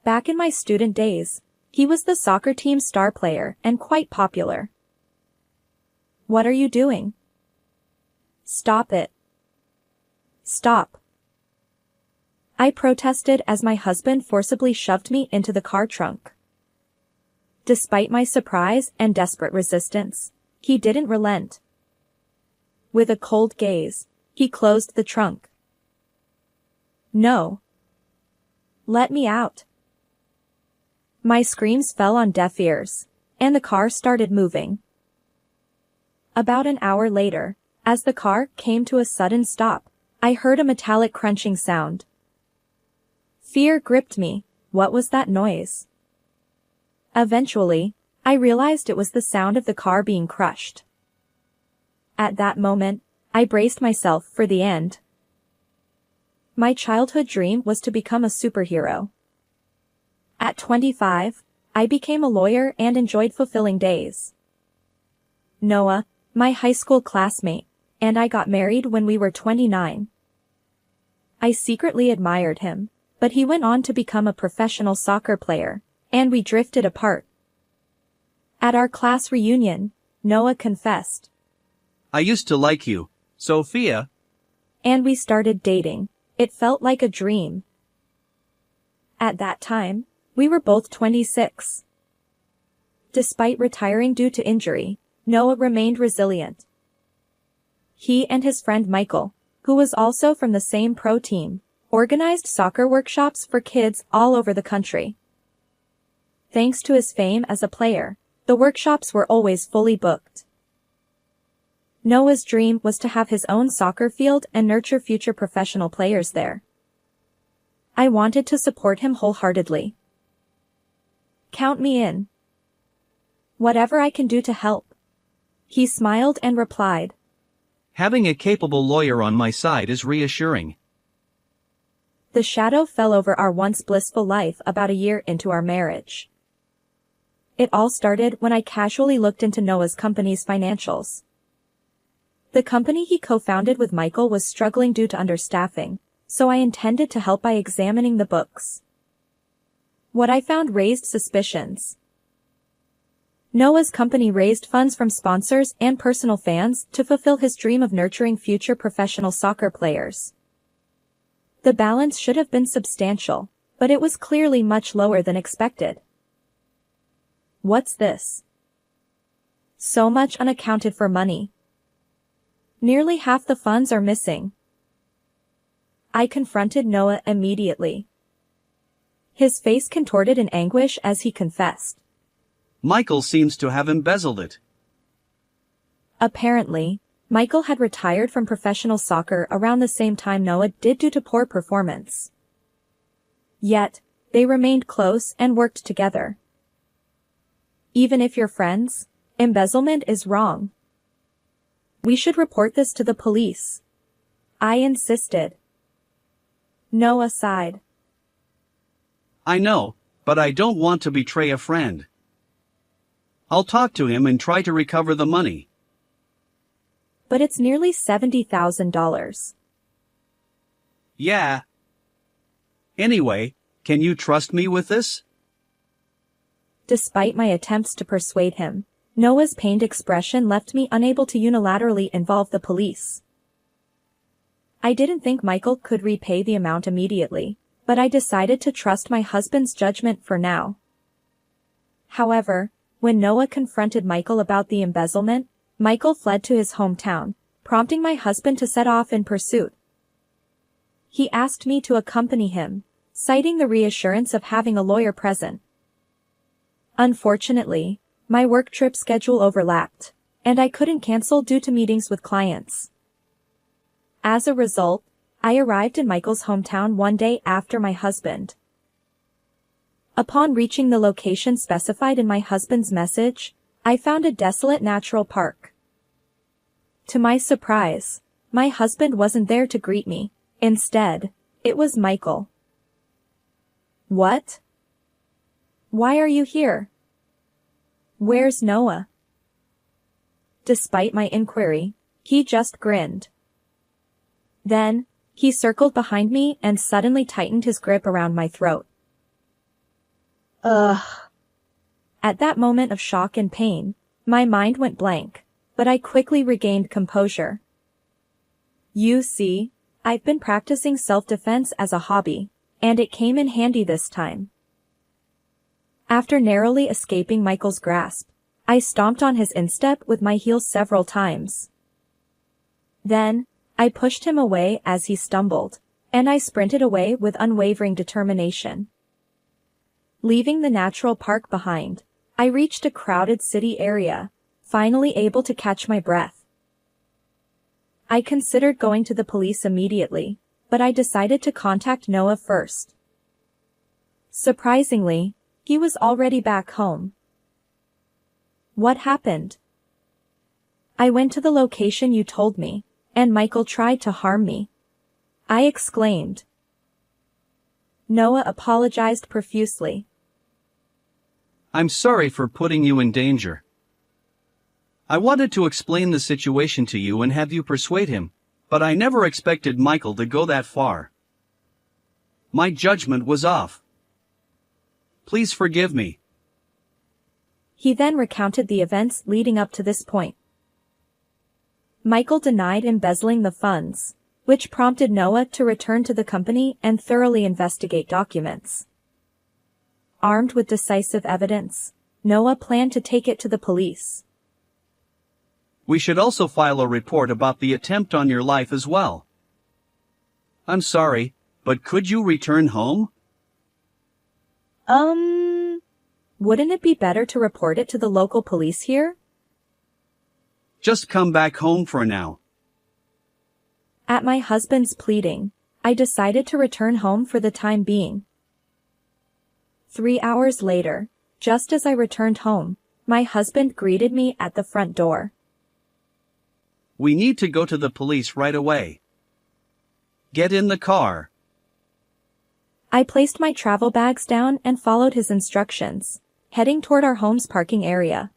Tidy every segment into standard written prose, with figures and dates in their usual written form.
Back in my student days, he was the soccer team's star player and quite popular. What are you doing? Stop it. Stop. I protested as my husband forcibly shoved me into the car trunk. Despite my surprise and desperate resistance, he didn't relent. With a cold gaze, he closed the trunk. No. Let me out. My screams fell on deaf ears, and the car started moving. About an hour later, as the car came to a sudden stop, I heard a metallic crunching sound. Fear gripped me. What was that noise? Eventually, I realized it was the sound of the car being crushed. At that moment, I braced myself for the end. My childhood dream was to become a superhero. At 25, I became a lawyer and enjoyed fulfilling days. Noah, my high school classmate, and I got married when we were 29. I secretly admired him, but he went on to become a professional soccer player, and we drifted apart. At our class reunion, Noah confessed. I used to like you, Sophia. And we started dating. It felt like a dream. At that time, we were both 26. Despite retiring due to injury, Noah remained resilient. He and his friend Michael, who was also from the same pro team, organized soccer workshops for kids all over the country. Thanks to his fame as a player, the workshops were always fully booked. Noah's dream was to have his own soccer field and nurture future professional players there. I wanted to support him wholeheartedly. Count me in. Whatever I can do to help. He smiled and replied. Having a capable lawyer on my side is reassuring. The shadow fell over our once blissful life about a year into our marriage. It all started when I casually looked into Noah's company's financials. The company he co-founded with Michael was struggling due to understaffing, so I intended to help by examining the books. What I found raised suspicions. Noah's company raised funds from sponsors and personal fans to fulfill his dream of nurturing future professional soccer players. The balance should have been substantial, but it was clearly much lower than expected. What's this? So much unaccounted for money. Nearly half the funds are missing. I confronted Noah immediately. His face contorted in anguish as he confessed. Michael seems to have embezzled it. Apparently, Michael had retired from professional soccer around the same time Noah did due to poor performance. Yet, they remained close and worked together. Even if you're friends, embezzlement is wrong. We should report this to the police. I insisted. Noah sighed. I know, but I don't want to betray a friend. I'll talk to him and try to recover the money. But it's nearly $70,000. Yeah. Anyway, can you trust me with this? Despite my attempts to persuade him, Noah's pained expression left me unable to unilaterally involve the police. I didn't think Michael could repay the amount immediately, but I decided to trust my husband's judgment for now. However, when Noah confronted Michael about the embezzlement, Michael fled to his hometown, prompting my husband to set off in pursuit. He asked me to accompany him, citing the reassurance of having a lawyer present. Unfortunately, my work trip schedule overlapped, and I couldn't cancel due to meetings with clients. As a result, I arrived in Michael's hometown one day after my husband. Upon reaching the location specified in my husband's message, I found a desolate natural park. To my surprise, my husband wasn't there to greet me. Instead, it was Michael. What? Why are you here? Where's Noah? Despite my inquiry, he just grinned. Then, he circled behind me and suddenly tightened his grip around my throat. Ugh. At that moment of shock and pain, my mind went blank, but I quickly regained composure. You see, I've been practicing self-defense as a hobby, and it came in handy this time. After narrowly escaping Michael's grasp, I stomped on his instep with my heels several times. Then, I pushed him away as he stumbled, and I sprinted away with unwavering determination. Leaving the natural park behind, I reached a crowded city area, finally able to catch my breath. I considered going to the police immediately, but I decided to contact Noah first. Surprisingly, he was already back home. What happened? I went to the location you told me, and Michael tried to harm me. I exclaimed. Noah apologized profusely. I'm sorry for putting you in danger. I wanted to explain the situation to you and have you persuade him, but I never expected Michael to go that far. My judgment was off. Please forgive me. He then recounted the events leading up to this point. Michael denied embezzling the funds, which prompted Noah to return to the company and thoroughly investigate documents. Armed with decisive evidence, Noah planned to take it to the police. We should also file a report about the attempt on your life as well. I'm sorry, but could you return home? Wouldn't it be better to report it to the local police here? Just come back home for now. At my husband's pleading, I decided to return home for the time being. 3 hours later, just as I returned home, my husband greeted me at the front door. We need to go to the police right away. Get in the car. I placed my travel bags down and followed his instructions, heading toward our home's parking area.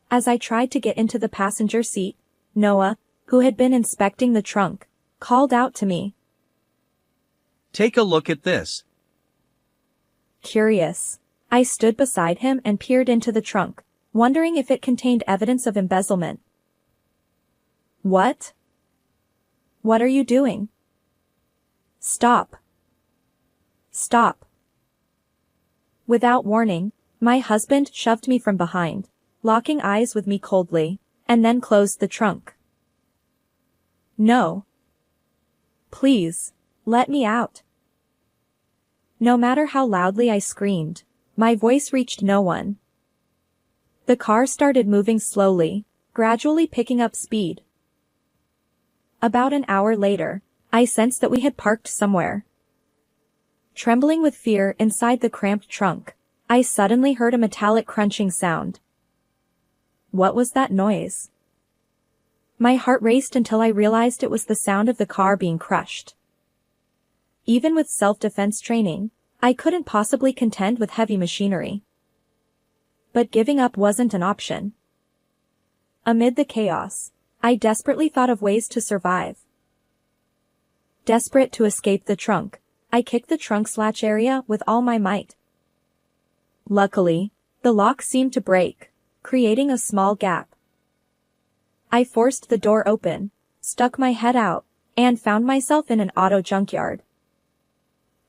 As I tried to get into the passenger seat, Noah, who had been inspecting the trunk, called out to me. Take a look at this. Curious, I stood beside him and peered into the trunk, wondering if it contained evidence of embezzlement. What? What are you doing? Stop. Stop. Without warning, my husband shoved me from behind, locking eyes with me coldly, and then closed the trunk. No. Please, let me out. No matter how loudly I screamed, my voice reached no one. The car started moving slowly, gradually picking up speed. About an hour later, I sensed that we had parked somewhere. Trembling with fear inside the cramped trunk, I suddenly heard a metallic crunching sound. What was that noise? My heart raced until I realized it was the sound of the car being crushed. Even with self-defense training, I couldn't possibly contend with heavy machinery. But giving up wasn't an option. Amid the chaos, I desperately thought of ways to survive. Desperate to escape the trunk, I kicked the trunk's latch area with all my might. Luckily, the lock seemed to break, creating a small gap. I forced the door open, stuck my head out, and found myself in an auto junkyard.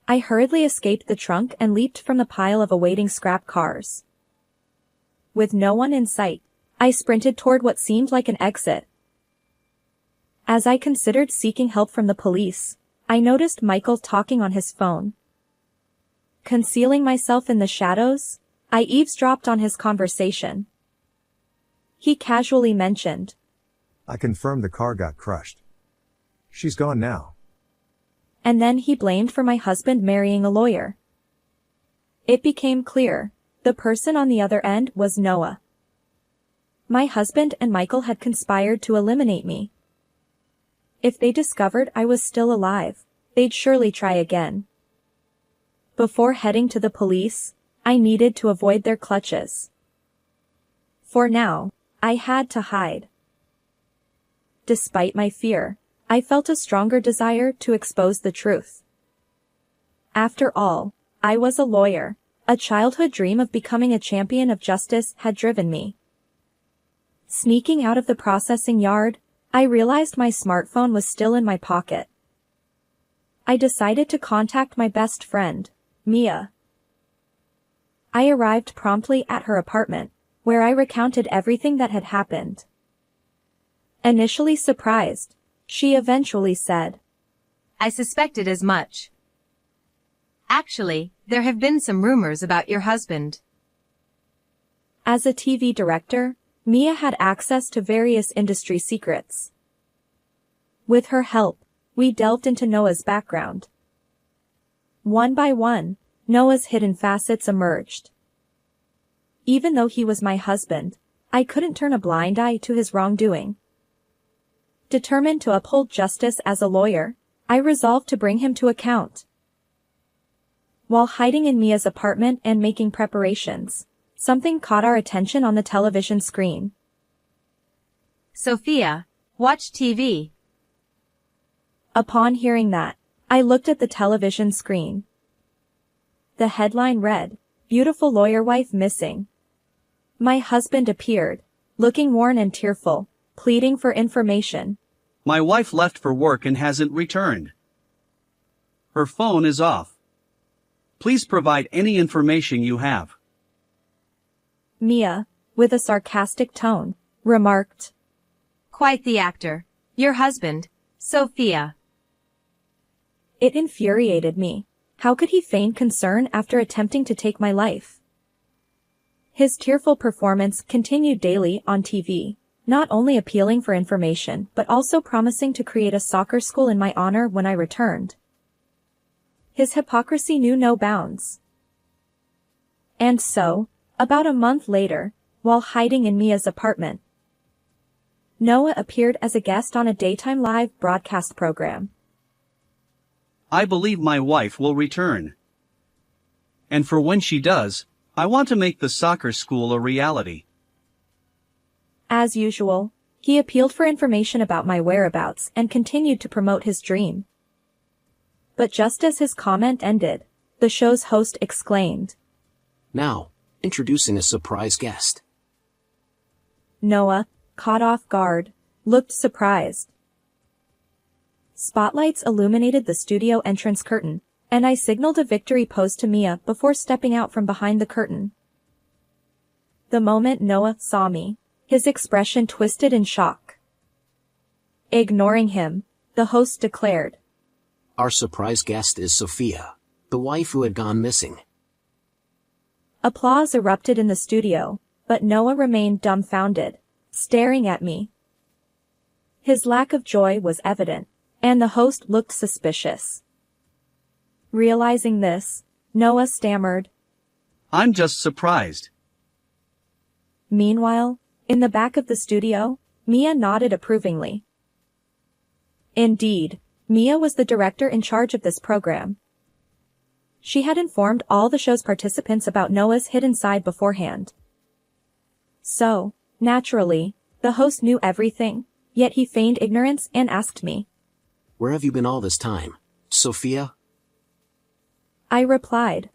I hurriedly escaped the trunk and leaped from the pile of awaiting scrap cars. With no one in sight, I sprinted toward what seemed like an exit. As I considered seeking help from the police, I noticed Michael talking on his phone. Concealing myself in the shadows, I eavesdropped on his conversation. He casually mentioned, I confirmed the car got crushed. She's gone now. And then he blamed for my husband marrying a lawyer. It became clear, the person on the other end was Noah. My husband and Michael had conspired to eliminate me. If they discovered I was still alive, they'd surely try again. Before heading to the police, I needed to avoid their clutches. For now, I had to hide. Despite my fear, I felt a stronger desire to expose the truth. After all, I was a lawyer, A childhood dream of becoming a champion of justice had driven me. Sneaking out of the processing yard, I realized my smartphone was still in my pocket. I decided to contact my best friend, Mia. I arrived promptly at her apartment, where I recounted everything that had happened. Initially surprised, she eventually said, "I suspected as much. Actually, there have been some rumors about your husband." As a TV director, Mia had access to various industry secrets. With her help, we delved into Noah's background. One by one, Noah's hidden facets emerged. Even though he was my husband, I couldn't turn a blind eye to his wrongdoing. Determined to uphold justice as a lawyer, I resolved to bring him to account. While hiding in Mia's apartment and making preparations, something caught our attention on the television screen. "Sophia, watch TV." Upon hearing that, I looked at the television screen. The headline read, "Beautiful lawyer wife missing." My husband appeared, looking worn and tearful, pleading for information. My wife left for work and hasn't returned. Her phone is off. Please provide any information you have. Mia, with a sarcastic tone, remarked, "Quite the actor. Your husband, Sophia." It infuriated me. How could he feign concern after attempting to take my life? His tearful performance continued daily on TV, not only appealing for information but also promising to create a soccer school in my honor when I returned. His hypocrisy knew no bounds. And so, about a month later, while hiding in Mia's apartment, Noah appeared as a guest on a daytime live broadcast program. I believe my wife will return. And for when she does, I want to make the soccer school a reality. As usual, he appealed for information about my whereabouts and continued to promote his dream. But just as his comment ended, the show's host exclaimed, "Now, introducing a surprise guest." Noah, caught off guard, looked surprised. Spotlights illuminated the studio entrance curtain, and I signaled a victory pose to Mia before stepping out from behind the curtain. The moment Noah saw me, his expression twisted in shock. Ignoring him, the host declared, "Our surprise guest is Sophia, the wife who had gone missing." Applause erupted in the studio, but Noah remained dumbfounded, staring at me. His lack of joy was evident, and the host looked suspicious. Realizing this, Noah stammered. I'm just surprised. Meanwhile, in the back of the studio, Mia nodded approvingly. Indeed, Mia was the director in charge of this program. She had informed all the show's participants about Noah's hidden side beforehand. So, naturally, the host knew everything, yet he feigned ignorance and asked me, "Where have you been all this time, Sophia?" I replied,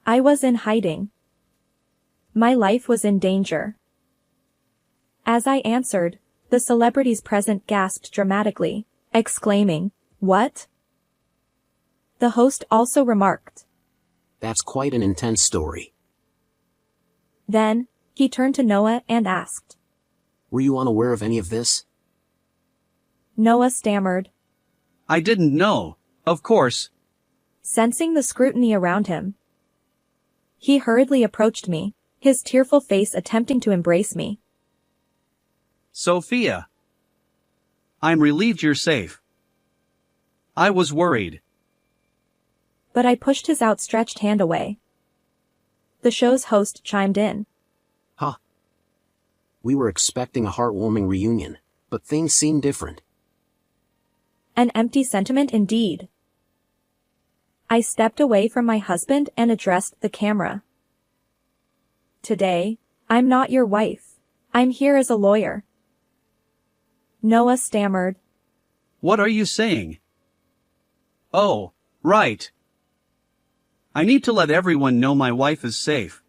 I was in hiding. My life was in danger. As I answered, the celebrities present gasped dramatically, exclaiming, "What?" The host also remarked, "That's quite an intense story." Then, he turned to Noah and asked, "Were you unaware of any of this?" Noah stammered, I didn't know, of course. sensing the scrutiny around him. He hurriedly approached me, his tearful face attempting to embrace me. Sophia. I'm relieved you're safe. I was worried. But I pushed his outstretched hand away. The show's host chimed in. "Huh. We were expecting a heartwarming reunion, but things seem different." An empty sentiment indeed. I stepped away from my husband and addressed the camera. Today, I'm not your wife. I'm here as a lawyer. Noah stammered. What are you saying? Oh, right. I need to let everyone know my wife is safe.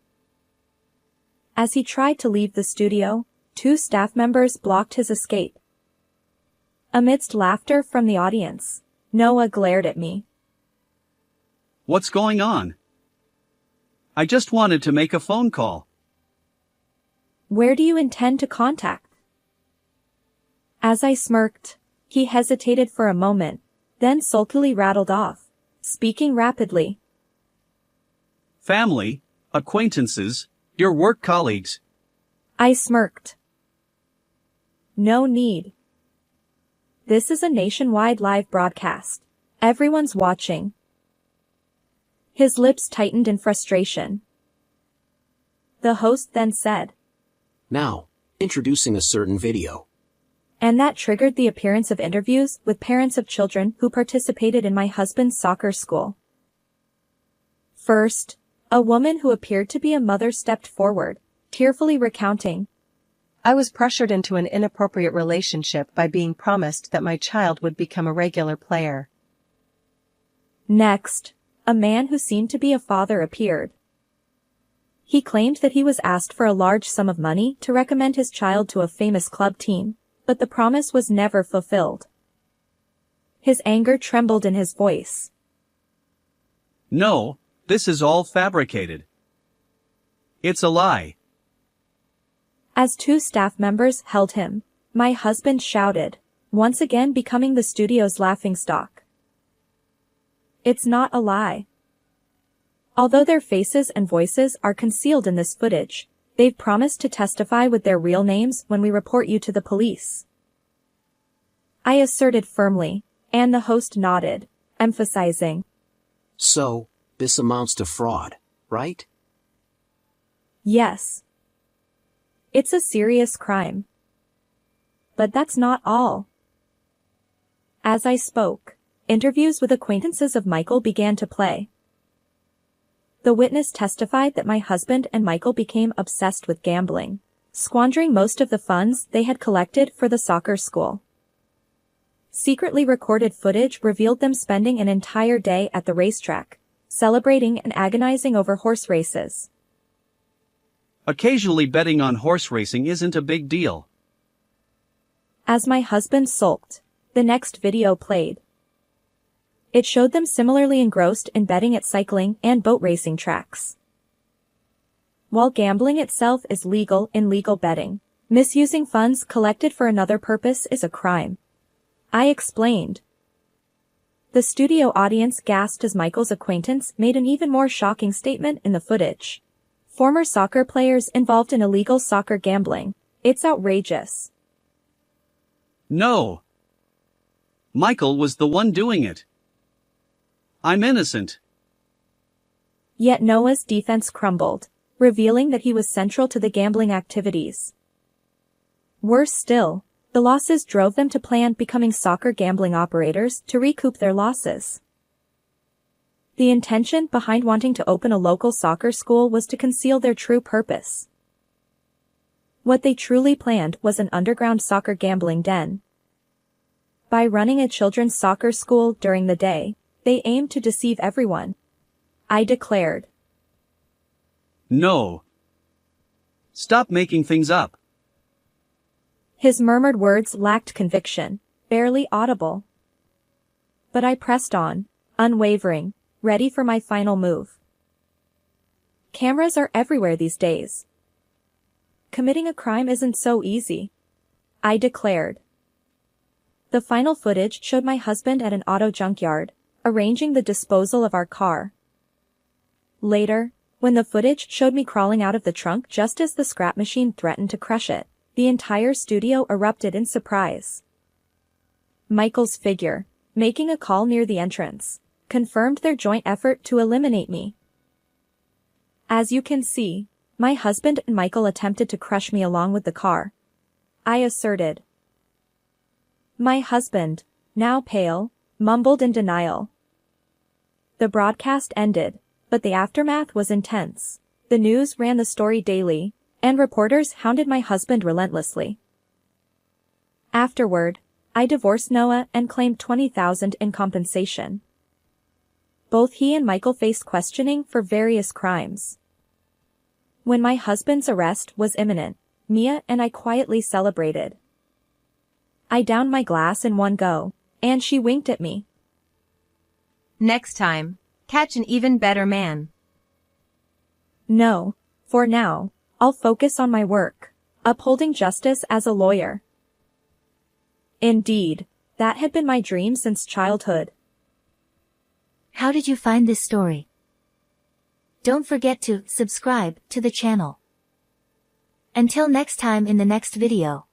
As he tried to leave the studio, 2 staff members blocked his escape. Amidst laughter from the audience, Noah glared at me. What's going on? I just wanted to make a phone call. Where do you intend to contact? As I smirked, he hesitated for a moment, then sulkily rattled off, speaking rapidly. Family, acquaintances, your work colleagues. I smirked. No need. This is a nationwide live broadcast. Everyone's watching. His lips tightened in frustration. The host then said, Now, introducing a certain video. and that triggered the appearance of interviews with parents of children who participated in my husband's soccer school. First, a woman who appeared to be a mother stepped forward, tearfully recounting, I was pressured into an inappropriate relationship by being promised that my child would become a regular player. Next, a man who seemed to be a father appeared. He claimed that he was asked for a large sum of money to recommend his child to a famous club team, but the promise was never fulfilled. His anger trembled in his voice. No, this is all fabricated. It's a lie. As 2 staff members held him, my husband shouted, once again becoming the studio's laughingstock. It's not a lie. Although their faces and voices are concealed in this footage, they've promised to testify with their real names when we report you to the police. I asserted firmly, and the host nodded, emphasizing, So, this amounts to fraud, right? yes. It's a serious crime. But that's not all. As I spoke, interviews with acquaintances of Michael began to play. The witness testified that my husband and Michael became obsessed with gambling, squandering most of the funds they had collected for the soccer school. Secretly recorded footage revealed them spending an entire day at the racetrack, celebrating and agonizing over horse races. Occasionally betting on horse racing isn't a big deal. As my husband sulked, the next video played. It showed them similarly engrossed in betting at cycling and boat racing tracks. While gambling itself is legal in legal betting, misusing funds collected for another purpose is a crime. I explained. The studio audience gasped as Michael's acquaintance made an even more shocking statement in the footage. Former soccer players involved in illegal soccer gambling. It's outrageous. No. Michael was the one doing it. I'm innocent. Yet Noah's defense crumbled, revealing that he was central to the gambling activities. Worse still, the losses drove them to plan becoming soccer gambling operators to recoup their losses. The intention behind wanting to open a local soccer school was to conceal their true purpose. What they truly planned was an underground soccer gambling den. By running a children's soccer school during the day, they aimed to deceive everyone. I declared. No. Stop making things up. His murmured words lacked conviction, barely audible. But I pressed on, unwavering, ready for my final move. Cameras are everywhere these days. Committing a crime isn't so easy. I declared. The final footage showed my husband at an auto junkyard, arranging the disposal of our car. Later, when the footage showed me crawling out of the trunk just as the scrap machine threatened to crush it, the entire studio erupted in surprise. Michael's figure, making a call near the entrance, confirmed their joint effort to eliminate me. As you can see, my husband and Michael attempted to crush me along with the car. I asserted. My husband, now pale, mumbled in denial. The broadcast ended, but the aftermath was intense. The news ran the story daily, and reporters hounded my husband relentlessly. Afterward, I divorced Noah and claimed $20,000 in compensation. Both he and Michael faced questioning for various crimes. When my husband's arrest was imminent, Mia and I quietly celebrated. I downed my glass in one go, and she winked at me. Next time, catch an even better man. No, for now, I'll focus on my work, upholding justice as a lawyer. Indeed, that had been my dream since childhood. How did you find this story? Don't forget to subscribe to the channel. Until next time in the next video.